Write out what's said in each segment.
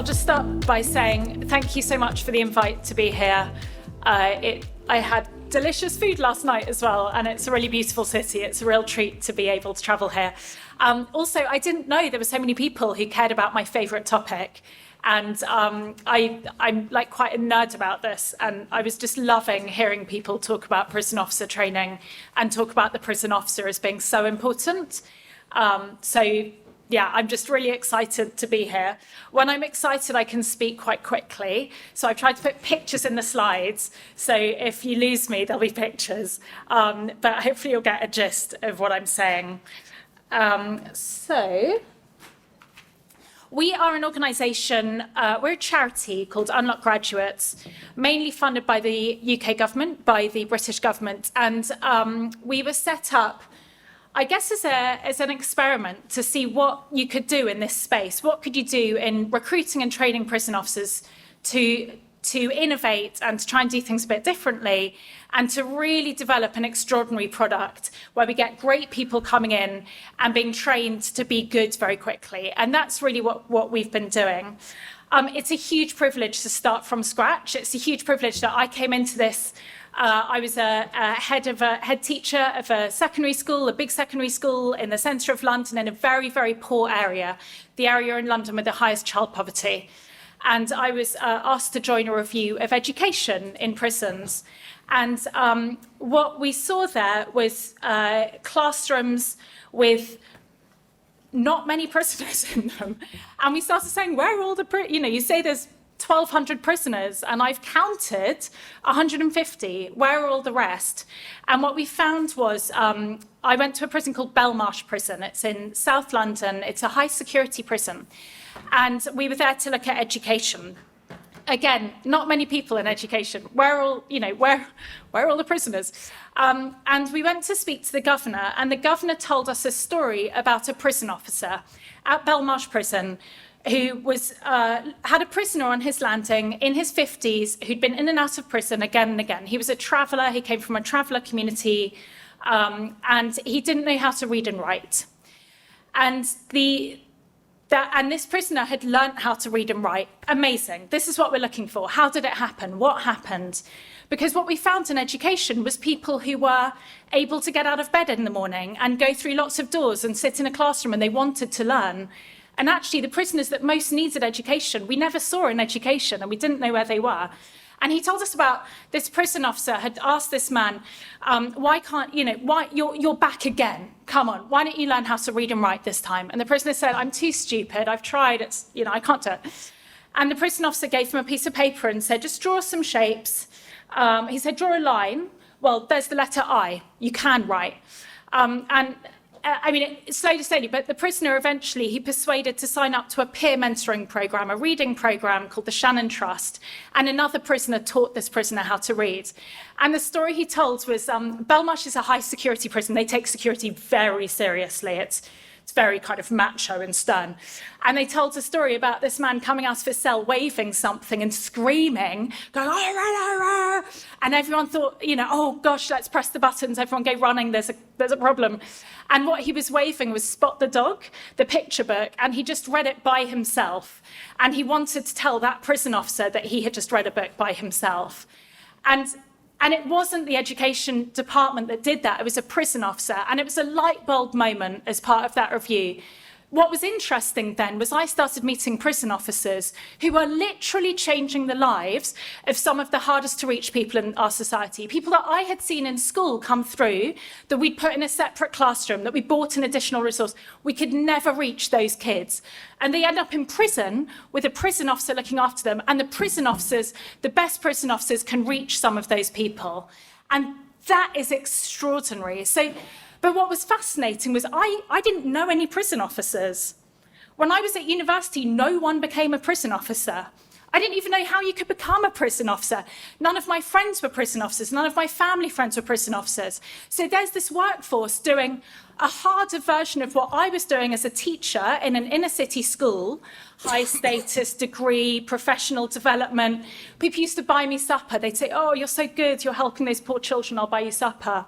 just start by saying thank you so much for the invite to be here. I had delicious food last night as well, and it's a really beautiful city. It's a real treat to be able to travel here. Also, I didn't know there were so many people who cared about my favourite topic. And I'm like quite a nerd about this, and I was just loving hearing people talk about prison officer training and talk about the prison officer as being so important. Yeah, I'm just really excited to be here. When I'm excited, I can speak quite quickly. So I've tried to put pictures in the slides. So if you lose me, there'll be pictures. But hopefully you'll get a gist of what I'm saying. We are an organisation, we're a charity called Unlock Graduates, mainly funded by the UK government, by the British government. And we were set up, I guess, as an experiment to see what you could do in this space. What could you do in recruiting and training prison officers to innovate and to try and do things a bit differently, and to really develop an extraordinary product where we get great people coming in and being trained to be good very quickly. And that's really what we've been doing. It's a huge privilege to start from scratch. It's a huge privilege that I came into this. I was a head teacher of a secondary school, a big secondary school in the centre of London, in a very, very poor area, the area in London with the highest child poverty. And I was asked to join a review of education in prisons. And what we saw there was classrooms with not many prisoners in them. And we started saying, where are all the, you say there's 1,200 prisoners, and I've counted 150. Where are all the rest? And what we found was, I went to a prison called Belmarsh Prison. It's in South London. It's a high security prison. And we were there to look at education. Again, not many people in education. Where are all the prisoners? And we went to speak to the governor, and the governor told us a story about a prison officer at Belmarsh Prison who had a prisoner on his landing in his 50s who'd been in and out of prison again and again. He was a traveller. He came from a traveller community, and he didn't know how to read and write. And this prisoner had learnt how to read and write. Amazing. This is what we're looking for. How did it happen? What happened? Because what we found in education was people who were able to get out of bed in the morning and go through lots of doors and sit in a classroom, and they wanted to learn. And actually, the prisoners that most needed education, we never saw in education, and we didn't know where they were. And he told us about this prison officer had asked this man, why you're back again? Come on, why don't you learn how to read and write this time? And the prisoner said, I'm too stupid. I've tried. I can't do it. And the prison officer gave him a piece of paper and said, just draw some shapes. He said, draw a line. Well, there's the letter I. You can write. It's slowly, but the prisoner eventually, he persuaded to sign up to a peer mentoring programme, a reading programme called the Shannon Trust, and another prisoner taught this prisoner how to read. And the story he told was, Belmarsh is a high security prison. They take security very seriously. It's very kind of macho and stern. And they told a story about this man coming out of his cell, waving something and screaming, going, oh, and everyone thought, oh gosh, let's press the buttons. Everyone go running, there's a problem. And what he was waving was Spot the Dog, the picture book, and he just read it by himself. And he wanted to tell that prison officer that he had just read a book by himself. And it wasn't the education department that did that, it was a prison officer. And it was a light bulb moment as part of that review. What was interesting then was I started meeting prison officers who were literally changing the lives of some of the hardest to reach people in our society. People that I had seen in school come through, that we'd put in a separate classroom, that we bought an additional resource. We could never reach those kids. And they end up in prison with a prison officer looking after them. And the prison officers, the best prison officers, can reach some of those people. And that is extraordinary. But what was fascinating was I didn't know any prison officers. When I was at university, no one became a prison officer. I didn't even know how you could become a prison officer. None of my friends were prison officers. None of my family friends were prison officers. So there's this workforce doing a harder version of what I was doing as a teacher in an inner city school, high status degree, professional development. People used to buy me supper. They'd say, oh, you're so good. You're helping those poor children. I'll buy you supper.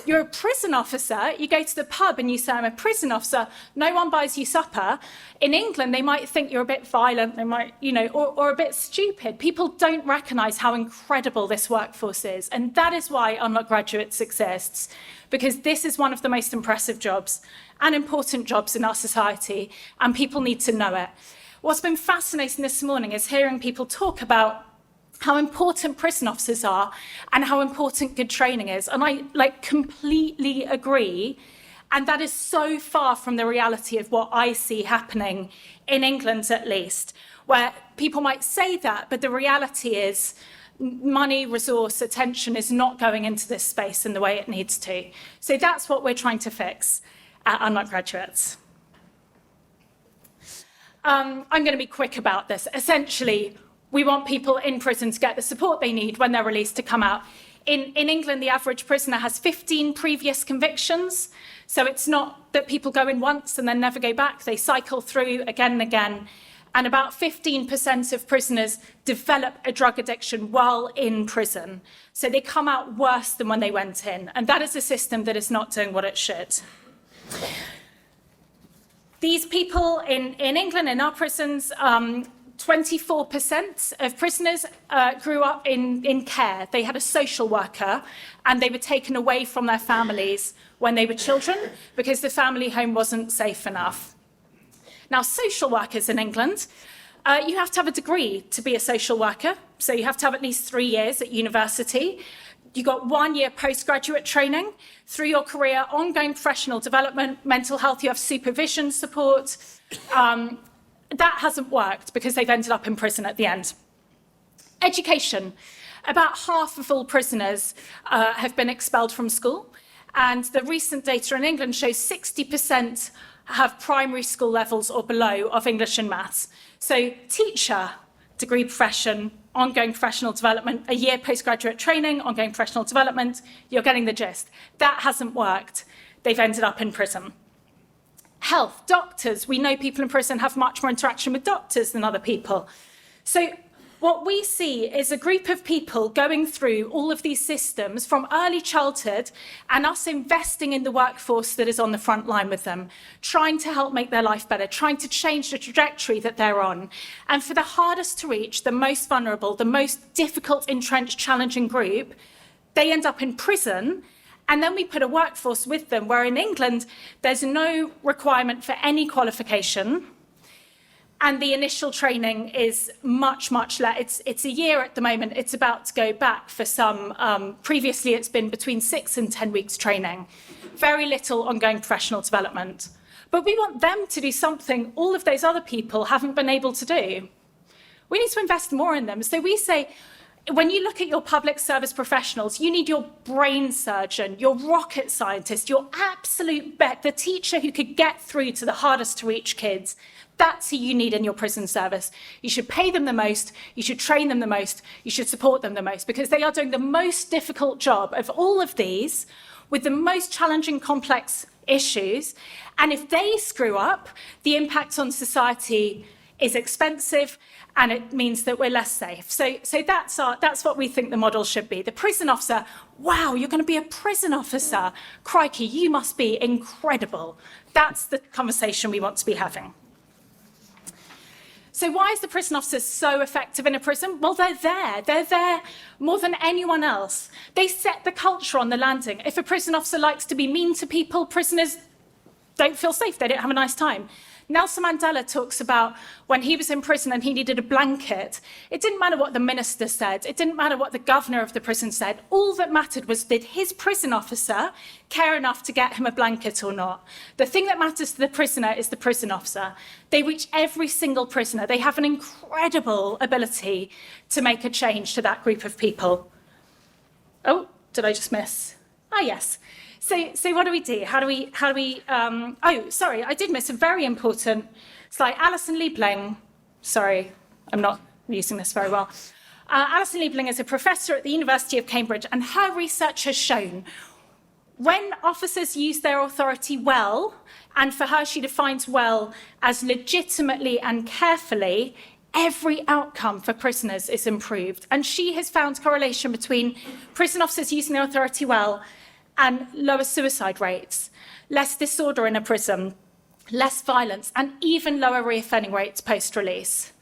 You're a prison officer. You go to the pub and you say, I'm a prison officer. No one buys you supper. In England, they might think you're a bit violent. They might, or a bit stupid. People don't recognize how incredible this workforce is. And that is why Unlock Graduates exists, because this is one of the most impressive jobs and important jobs in our society, and people need to know it. What's been fascinating this morning is hearing people talk about how important prison officers are and how important good training is. And I completely agree. And that is so far from the reality of what I see happening in England, at least, where people might say that, but the reality is money, resource, attention is not going into this space in the way it needs to. So that's what we're trying to fix at Unlock Graduates. I'm going to be quick about this. Essentially, we want people in prison to get the support they need when they're released to come out. In England, the average prisoner has 15 previous convictions. So it's not that people go in once and then never go back. They cycle through again and again. And about 15% of prisoners develop a drug addiction while in prison. So they come out worse than when they went in. And that is a system that is not doing what it should. These people in England, in our prisons, 24% of prisoners grew up in care. They had a social worker and they were taken away from their families when they were children because the family home wasn't safe enough. Now, social workers in England, you have to have a degree to be a social worker. So you have to have at least 3 years at university. You got 1 year postgraduate training. Through your career, ongoing professional development, mental health, you have supervision support. That hasn't worked because they've ended up in prison at the end. Education. About half of all prisoners have been expelled from school. And the recent data in England shows 60% have primary school levels or below of English and maths. So teacher, degree profession, ongoing professional development, a year postgraduate training, ongoing professional development, you're getting the gist. That hasn't worked. They've ended up in prison. Health, doctors. We know people in prison have much more interaction with doctors than other people. So what we see is a group of people going through all of these systems from early childhood and us investing in the workforce that is on the front line with them, trying to help make their life better, trying to change the trajectory that they're on. And for the hardest to reach, the most vulnerable, the most difficult, entrenched, challenging group, they end up in prison. And then we put a workforce with them, where in England, there's no requirement for any qualification. And the initial training is much, much less. It's a year at the moment. It's about to go back for some. Previously, it's been between 6 and 10 weeks training. Very little ongoing professional development. But we want them to do something all of those other people haven't been able to do. We need to invest more in them. So we say, when you look at your public service professionals, you need your brain surgeon, your rocket scientist, your absolute bet, the teacher who could get through to the hardest to reach kids. That's who you need in your prison service. You should pay them the most, you should train them the most, you should support them the most, because they are doing the most difficult job of all of these with the most challenging, complex issues. And if they screw up, the impact on society is expensive, and it means that we're less safe. So that's what we think the model should be. The prison officer, wow, you're going to be a prison officer. Crikey, you must be incredible. That's the conversation we want to be having. So why is the prison officer so effective in a prison? Well, they're there. They're there more than anyone else. They set the culture on the landing. If a prison officer likes to be mean to people, prisoners don't feel safe. They don't have a nice time. Nelson Mandela talks about when he was in prison and he needed a blanket. It didn't matter what the minister said. It didn't matter what the governor of the prison said. All that mattered was, did his prison officer care enough to get him a blanket or not? The thing that matters to the prisoner is the prison officer. They reach every single prisoner. They have an incredible ability to make a change to that group of people. Oh, did I just miss? Ah, yes. So what do we do? How do we, oh, sorry, I did miss a very important slide. Alison Liebling, sorry, I'm not using this very well. Alison Liebling is a professor at the University of Cambridge, and her research has shown when officers use their authority well, and for her, she defines well as legitimately and carefully, every outcome for prisoners is improved. And she has found correlation between prison officers using their authority well and lower suicide rates, less disorder in a prison, less violence, and even lower reoffending rates post-release.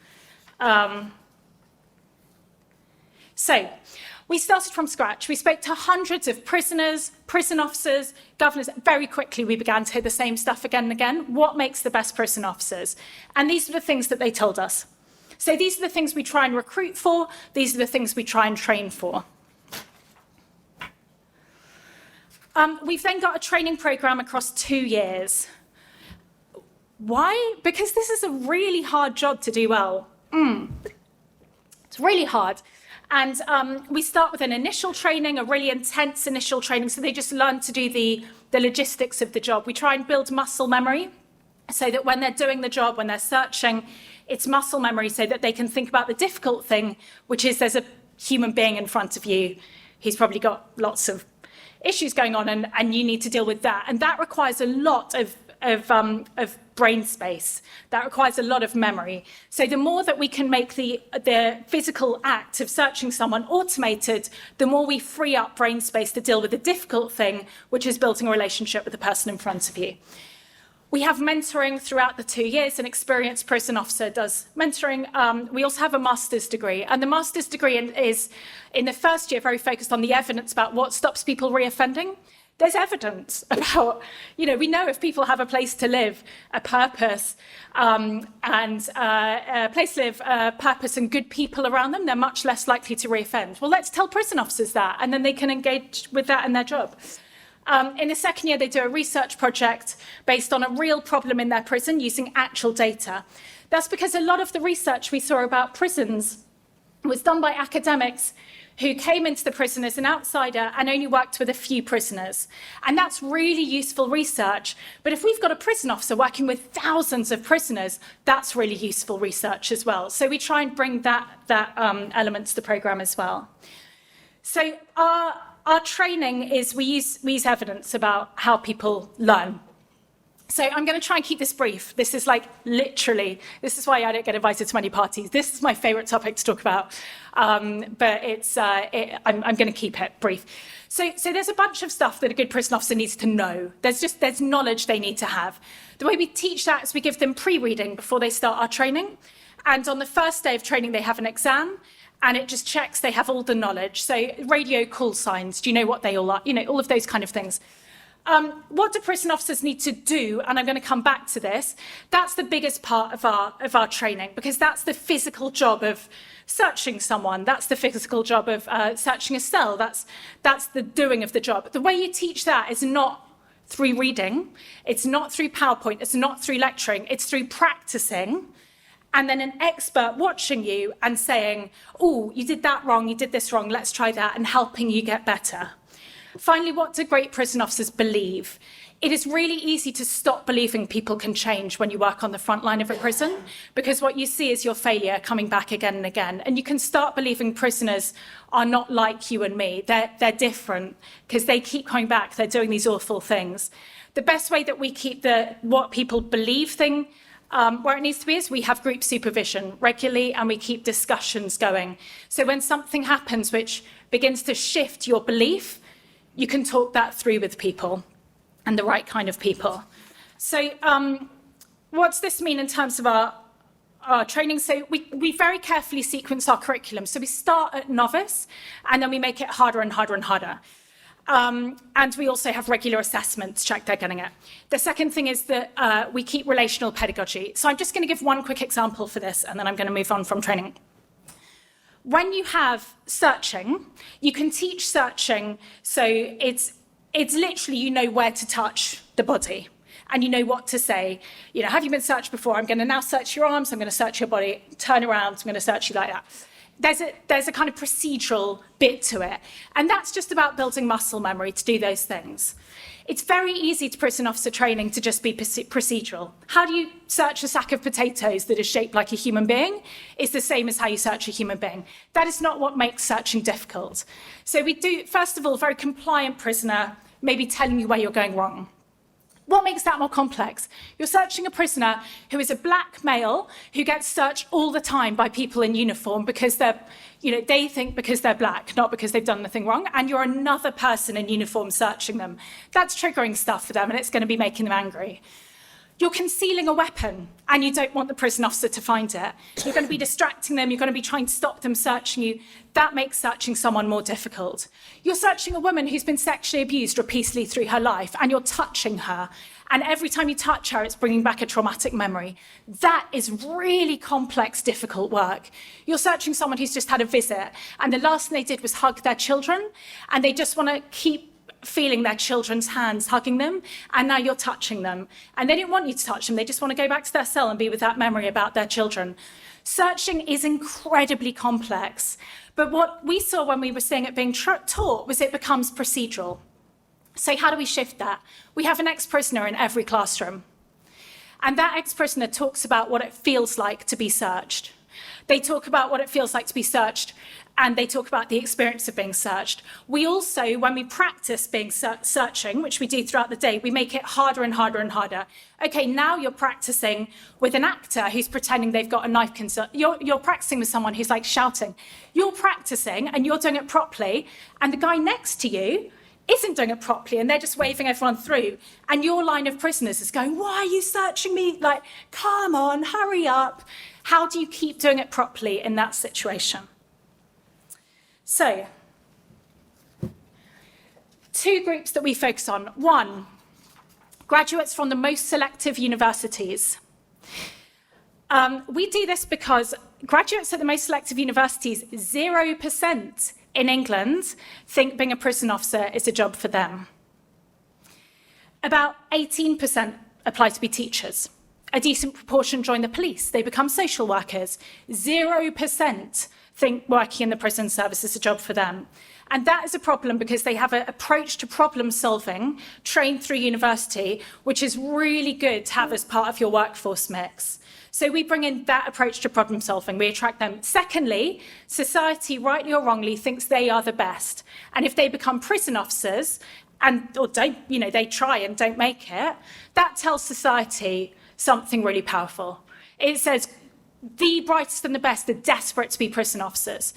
So we started from scratch. We spoke to hundreds of prisoners, prison officers, governors. Very quickly, we began to hear the same stuff again and again. What makes the best prison officers? And these are the things that they told us. So these are the things we try and recruit for. These are the things we try and train for. We've then got a training programme across 2 years. Why? Because this is a really hard job to do well. It's really hard. And we start with an initial training, a really intense initial training, so they just learn to do the logistics of the job. We try and build muscle memory so that when they're doing the job, when they're searching, it's muscle memory so that they can think about the difficult thing, which is there's a human being in front of you who's probably got lots of issues going on, and you need to deal with that. And that requires a lot of brain space. That requires a lot of memory. So the more that we can make the physical act of searching someone automated, the more we free up brain space to deal with the difficult thing, which is building a relationship with the person in front of you. We have mentoring throughout the 2 years. An experienced prison officer does mentoring. We also have a master's degree. And the master's degree is, in the first year, very focused on the evidence about what stops people reoffending. There's evidence about, we know if people have a place to live, a purpose, and a place to live, a purpose and good people around them, they're much less likely to reoffend. Well, let's tell prison officers that, and then they can engage with that in their job. In the second year, they do a research project based on a real problem in their prison using actual data. That's because a lot of the research we saw about prisons was done by academics who came into the prison as an outsider and only worked with a few prisoners. And that's really useful research. But if we've got a prison officer working with thousands of prisoners, that's really useful research as well. So we try and bring that element to the programme as well. So our training is we use evidence about how people learn. So I'm going to try and keep this brief. This is this is why I don't get invited to many parties. This is my favourite topic to talk about, but I'm going to keep it brief. So there's a bunch of stuff that a good prison officer needs to know. There's knowledge they need to have. The way we teach that is we give them pre-reading before they start our training. And on the first day of training, they have an exam. And it just checks they have all the knowledge. So radio call signs, do you know what they all are? All of those kind of things. What do prison officers need to do? And I'm going to come back to this. That's the biggest part of our training, because that's the physical job of searching someone. That's the physical job of searching a cell. That's the doing of the job. The way you teach that is not through reading. It's not through PowerPoint. It's not through lecturing. It's through practicing. And then an expert watching you and saying, oh, you did that wrong, you did this wrong, let's try that, and helping you get better. Finally, what do great prison officers believe? It is really easy to stop believing people can change when you work on the front line of a prison, because what you see is your failure coming back again and again. And you can start believing prisoners are not like you and me. They're different because they keep coming back. They're doing these awful things. The best way that we keep what people believe thing where it needs to be is we have group supervision regularly, and we keep discussions going. So when something happens which begins to shift your belief, you can talk that through with people, and the right kind of people. So what's this mean in terms of our training? So we very carefully sequence our curriculum. So we start at novice, and then we make it harder and harder and harder. And we also have regular assessments, check they're getting it. The second thing is that we keep relational pedagogy. So I'm just going to give one quick example for this, and then I'm going to move on from training. When you have searching, you can teach searching, so it's literally you know where to touch the body, and you know what to say. Have you been searched before? I'm going to now search your arms, I'm going to search your body, turn around, I'm going to search you like that. there's a kind of procedural bit to it. And that's just about building muscle memory to do those things. It's very easy to prison officer training to just be procedural. How do you search a sack of potatoes that is shaped like a human being? It's the same as how you search a human being. That is not what makes searching difficult. So we do, first of all, very compliant prisoner, maybe telling you where you're going wrong. What makes that more complex? You're searching a prisoner who is a black male who gets searched all the time by people in uniform because they think because they're black, not because they've done anything wrong, and you're another person in uniform searching them. That's triggering stuff for them, and it's going to be making them angry. You're concealing a weapon, and you don't want the prison officer to find it. You're going to be distracting them. You're going to be trying to stop them searching you. That makes searching someone more difficult. You're searching a woman who's been sexually abused repeatedly through her life, and you're touching her. And every time you touch her, it's bringing back a traumatic memory. That is really complex, difficult work. You're searching someone who's just had a visit, and the last thing they did was hug their children, and they just want to keep feeling their children's hands hugging them, and now you're touching them. And they didn't want you to touch them. They just want to go back to their cell and be with that memory about their children. Searching is incredibly complex. But what we saw when we were seeing it being taught was it becomes procedural. So how do we shift that? We have an ex-prisoner in every classroom. And that ex-prisoner talks about what it feels like to be searched. They talk about what it feels like to be searched, and they talk about the experience of being searched. We also, when we practice being searching, which we do throughout the day, we make it harder and harder and harder. Okay, now you're practicing with an actor who's pretending they've got a knife concern. You're practicing with someone who's like shouting. You're practicing and you're doing it properly, and the guy next to you isn't doing it properly, and they're just waving everyone through. And your line of prisoners is going, why are you searching me? Like, come on, hurry up. How do you keep doing it properly in that situation? So, two groups that we focus on. One, graduates from the most selective universities. We do this because graduates at the most selective universities, 0% in England think being a prison officer is a job for them. About 18% apply to be teachers. A decent proportion join the police. They become social workers. 0% think working in the prison service is a job for them. And that is a problem because they have an approach to problem solving trained through university, which is really good to have as part of your workforce mix. So we bring in that approach to problem solving. We attract them. Secondly, society, rightly or wrongly, thinks they are the best. And if they become prison officers or they try and don't make it, that tells society something really powerful. It says the brightest and the best are desperate to be prison officers.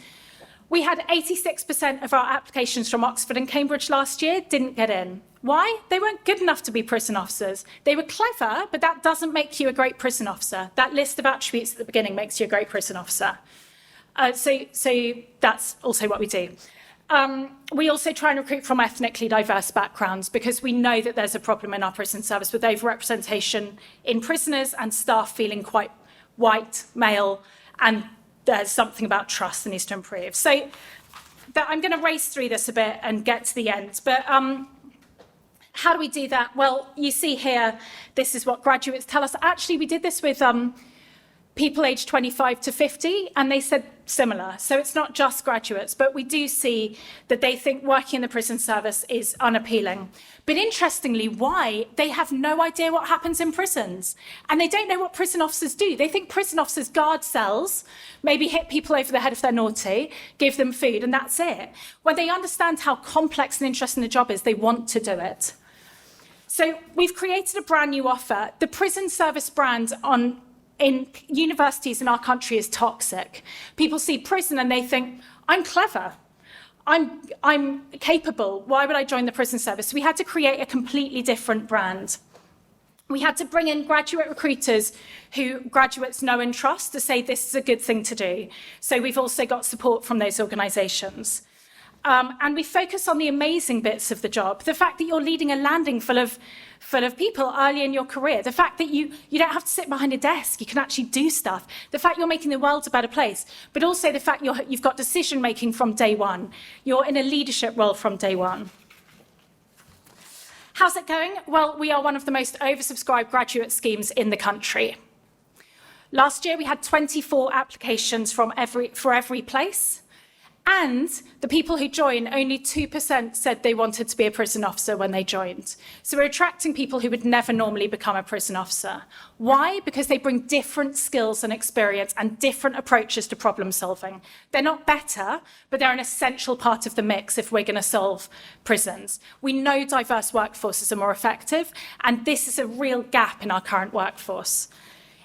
We had 86% of our applications from Oxford and Cambridge last year didn't get in. Why? They weren't good enough to be prison officers. They were clever, but that doesn't make you a great prison officer. That list of attributes at the beginning makes you a great prison officer. So that's also what we do. We also try and recruit from ethnically diverse backgrounds because we know that there's a problem in our prison service with overrepresentation in prisoners and staff feeling quite white, male, and there's something about trust that needs to improve. So I'm going to race through this a bit and get to the end. But how do we do that? Well, you see here, this is what graduates tell us. Actually, we did this with people aged 25 to 50, and they said similar. So it's not just graduates, but we do see that they think working in the prison service is unappealing. But interestingly, why? They have no idea what happens in prisons, and they don't know what prison officers do. They think prison officers guard cells, maybe hit people over the head if they're naughty, give them food, and that's it. When they understand how complex and interesting the job is, they want to do it. So we've created a brand new offer. The prison service brand in universities in our country is toxic. People see prison and they think, I'm clever, I'm capable, why would I join the prison service? We had to create a completely different brand. We had to bring in graduate recruiters who graduates know and trust to say this is a good thing to do. So we've also got support from those organisations. And we focus on the amazing bits of the job. The fact that you're leading a landing full of people early in your career. The fact that you don't have to sit behind a desk. You can actually do stuff. The fact you're making the world a better place. But also the fact you've got decision making from day one. You're in a leadership role from day one. How's it going? Well, we are one of the most oversubscribed graduate schemes in the country. Last year, we had 24 applications for every place. And the people who join, only 2% said they wanted to be a prison officer when they joined. So we're attracting people who would never normally become a prison officer. Why? Because they bring different skills and experience and different approaches to problem solving. They're not better, but they're an essential part of the mix if we're going to solve prisons. We know diverse workforces are more effective, and this is a real gap in our current workforce.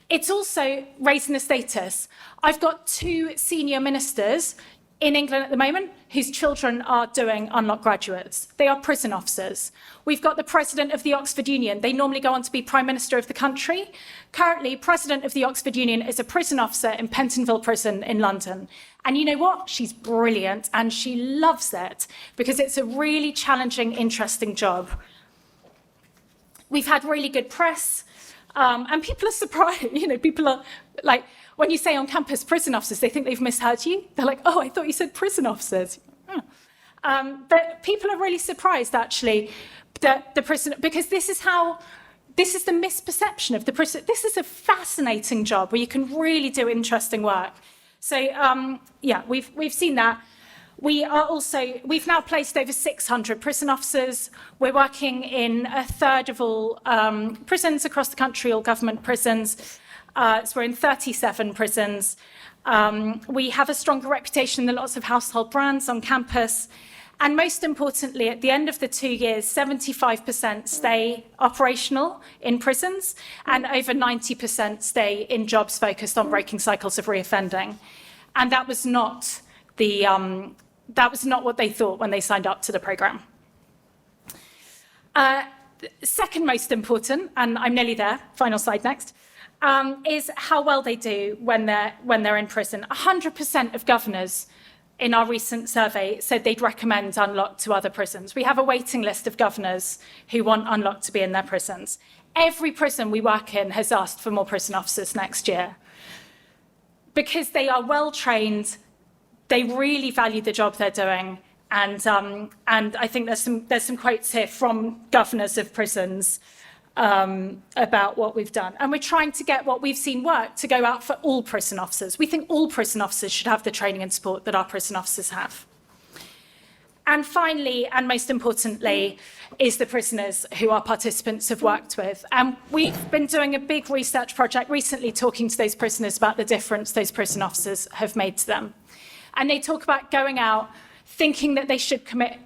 It's also raising the status. I've got 2 senior ministers in England at the moment whose children are doing unlocked graduates. They are prison officers. We've got the president of the Oxford Union. They normally go on to be prime minister of the country. Currently, president of the Oxford Union is a prison officer in Pentonville Prison in London. And you know what? She's brilliant and she loves it because it's a really challenging, interesting job. We've had really good press and people are surprised. People are like, when you say on campus prison officers, they think they've misheard you. They're like, oh, I thought you said prison officers. But people are really surprised, actually, that the prison, because this is the misperception of the prison. This is a fascinating job where you can really do interesting work. So, yeah, we've seen that. We've now placed over 600 prison officers. We're working in a third of all prisons across the country, all government prisons. So we're in 37 prisons. We have a stronger reputation than lots of household brands on campus. And most importantly, at the end of the 2 years, 75% stay operational in prisons and over 90% stay in jobs focused on breaking cycles of reoffending. And that was not what they thought when they signed up to the programme. Second most important, and I'm nearly there, final slide next, is how well they do when they're in prison. 100% of governors in our recent survey said they'd recommend Unlocked to other prisons. We have a waiting list of governors who want Unlocked to be in their prisons. Every prison we work in has asked for more prison officers next year. Because they are well trained, they really value the job they're doing, and I think there's some quotes here from governors of prisons about what we've done. And we're trying to get what we've seen work to go out for all prison officers. We think all prison officers should have the training and support that our prison officers have. And finally, and most importantly, is the prisoners who our participants have worked with. And we've been doing a big research project recently talking to those prisoners about the difference those prison officers have made to them. And they talk about going out, thinking that they should commit,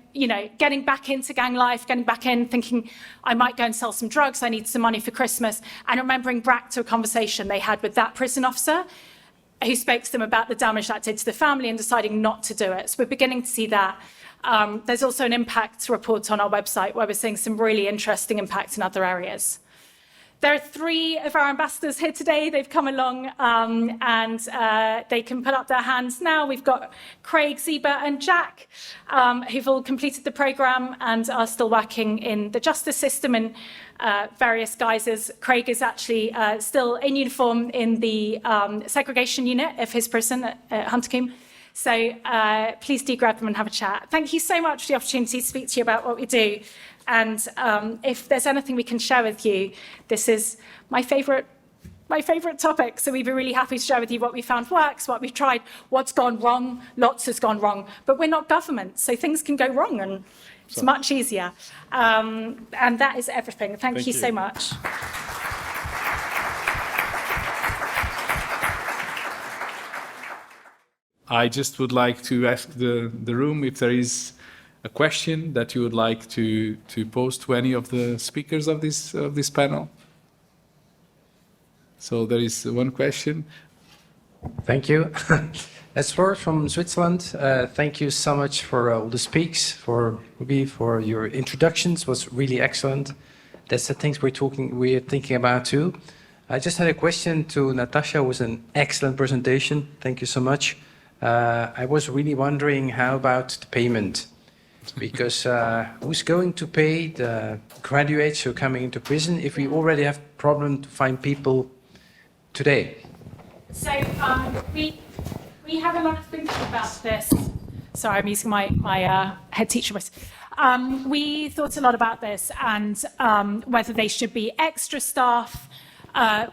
getting back into gang life, getting back in, thinking, I might go and sell some drugs, I need some money for Christmas, and remembering back to a conversation they had with that prison officer who spoke to them about the damage that did to the family and deciding not to do it. So we're beginning to see that. There's also an impact report on our website where we're seeing some really interesting impact in other areas. There are 3 of our ambassadors here today. They've come along and they can put up their hands now. We've got Craig, Zeba and Jack, who've all completed the programme and are still working in the justice system in various guises. Craig is actually still in uniform in the segregation unit of his prison at Huntercombe. So please do grab them and have a chat. Thank you so much for the opportunity to speak to you about what we do. And if there's anything we can share with you, this is my favourite topic. So we'd be really happy to share with you what we found works, what we've tried, what's gone wrong. Lots has gone wrong, but we're not government, so things can go wrong, and it's much easier. And that is everything. Thank you so much. I just would like to ask the room if there is a question that you would like to pose to any of the speakers of this panel. So there is one question. Thank you. That's Lord from Switzerland. Thank you so much for all the speaks, for your introductions. Was really excellent. That's the things we're thinking about too. I just had a question to Natasha. It was an excellent presentation. Thank you so much. I was really wondering, how about the payment? Because who's going to pay the graduates who are coming into prison if we already have a problem to find people today? So we have a lot of thinking about this. Sorry, I'm using my head teacher voice. We thought a lot about this and whether they should be extra staff,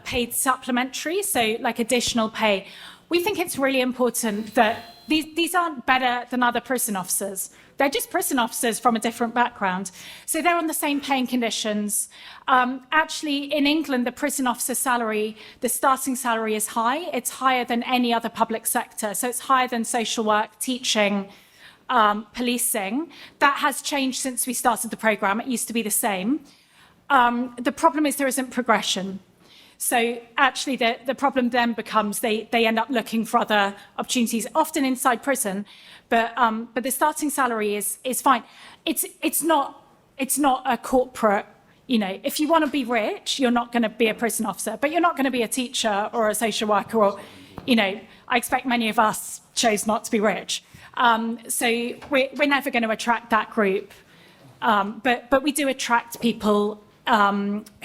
paid supplementary, so like additional pay. We think it's really important that these aren't better than other prison officers. They're just prison officers from a different background. So they're on the same paying conditions. Actually, in England, the prison officer salary, the starting salary is high. It's higher than any other public sector. So it's higher than social work, teaching, policing. That has changed since we started the programme. It used to be the same. The problem is there isn't progression. So actually the problem then becomes they end up looking for other opportunities, often inside prison, but the starting salary is fine. It's not a corporate, you know, if you want to be rich, you're not going to be a prison officer, but you're not going to be a teacher or a social worker or, you know, I expect many of us chose not to be rich. So we're never going to attract that group, but we do attract people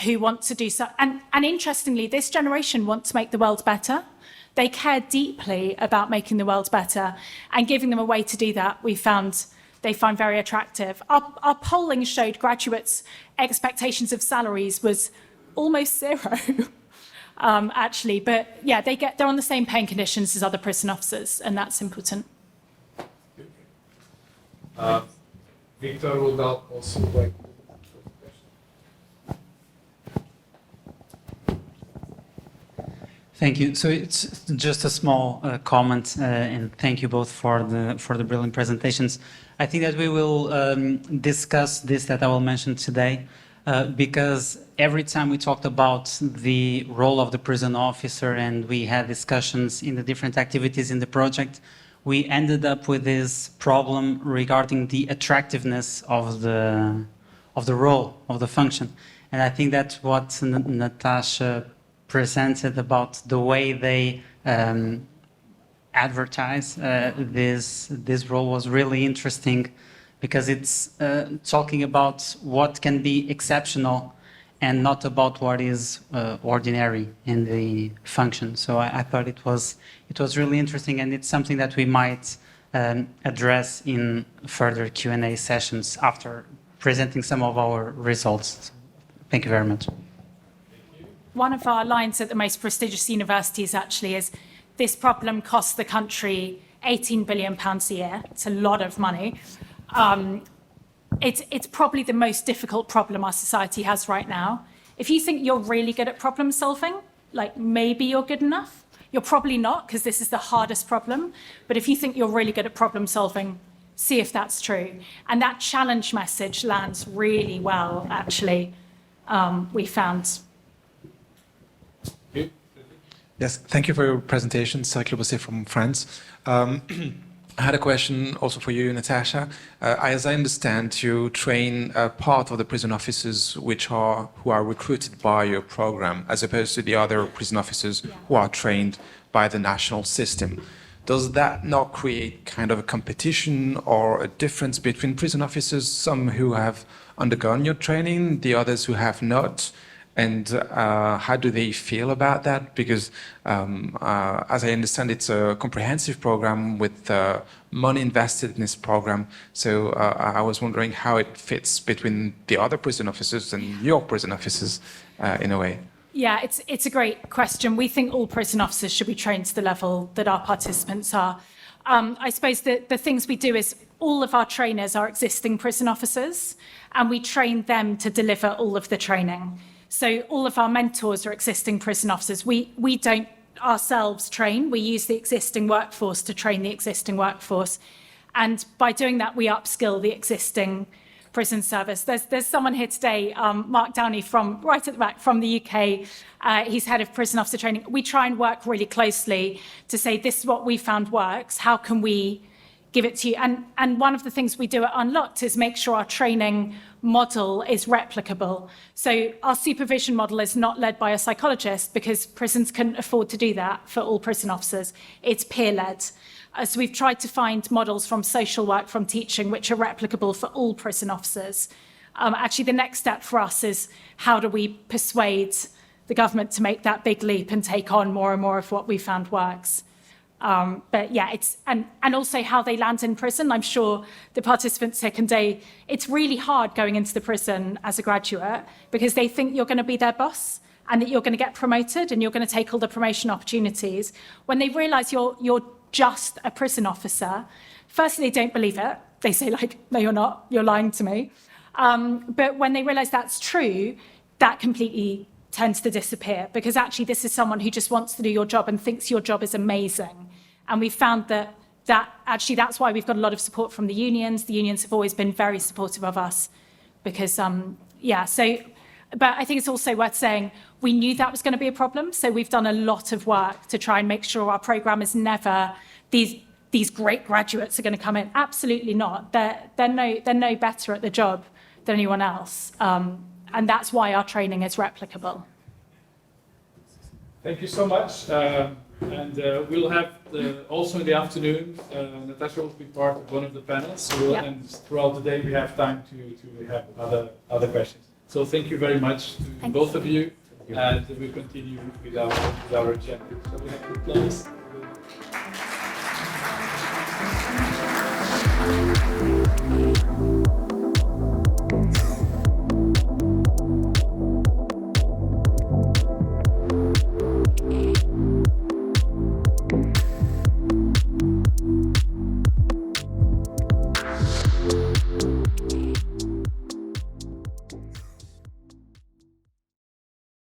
who want to do so. And interestingly, this generation want to make the world better. They care deeply about making the world better, and giving them a way to do that, they find very attractive. Our polling showed graduates' expectations of salaries was almost zero, actually. But yeah, they're on the same paying conditions as other prison officers, and that's important. Victor would also like. Thank you. So it's just a small comment, and thank you both for the brilliant presentations. I think that we will discuss this that I will mention today, because every time we talked about the role of the prison officer and we had discussions in the different activities in the project, we ended up with this problem regarding the attractiveness of the role, of the function. And I think that's what Natasha presented about the way they advertise this role was really interesting, because it's talking about what can be exceptional and not about what is ordinary in the function. So I thought it was really interesting, and it's something that we might address in further Q&A sessions after presenting some of our results. Thank you very much. One of our lines at the most prestigious universities actually is, this problem costs the country £18 billion a year. It's a lot of money. It's probably the most difficult problem our society has right now. If you think you're really good at problem solving, like maybe you're good enough, you're probably not, because this is the hardest problem. But if you think you're really good at problem solving, see if that's true. And that challenge message lands really well, actually, we found. Yes, thank you for your presentation. Cycle Bossé from France. I had a question also for you, Natasha. As I understand, you train a part of the prison officers who are recruited by your program, as opposed to the other prison officers who are trained by the national system. Does that not create kind of a competition or a difference between prison officers, some who have undergone your training, the others who have not? And how do they feel about that? Because as I understand, it's a comprehensive program with money invested in this program. So I was wondering how it fits between the other prison officers and your prison officers in a way. Yeah, it's a great question. We think all prison officers should be trained to the level that our participants are. I suppose the things we do is all of our trainers are existing prison officers, and we train them to deliver all of the training. So all of our mentors are existing prison officers. We don't ourselves train. We use the existing workforce to train the existing workforce. And by doing that, we upskill the existing prison service. There's someone here today, Mark Downey, from right at the back, from the UK. He's head of prison officer training. We try and work really closely to say, this is what we found works. How can we give it to you? And one of the things we do at Unlocked is make sure our training model is replicable. So our supervision model is not led by a psychologist, because prisons couldn't afford to do that for all prison officers. It's peer-led. So we've tried to find models from social work, from teaching, which are replicable for all prison officers. Actually, the next step for us is, how do we persuade the government to make that big leap and take on more and more of what we found works? But yeah, and also how they land in prison. I'm sure the participants here can say it's really hard going into the prison as a graduate, because they think you're going to be their boss, and that you're going to get promoted and you're going to take all the promotion opportunities, when they realise you're just a prison officer, firstly, they don't believe it. They say, like, no, you're not, you're lying to me. But when they realise that's true, that completely tends to disappear, because actually this is someone who just wants to do your job and thinks your job is amazing. And we found that actually that's why we've got a lot of support from the unions. The unions have always been very supportive of us because, but I think it's also worth saying we knew that was going to be a problem. So we've done a lot of work to try and make sure our programme is never these great graduates are going to come in. Absolutely not. They're no better at the job than anyone else. And that's why our training is replicable. Thank you so much. And we'll have also in the afternoon, Natasha will be part of one of the panels. So and throughout the day we have time to have other questions. So thank you very much to both of you. And we'll continue with our agenda. So we have to close.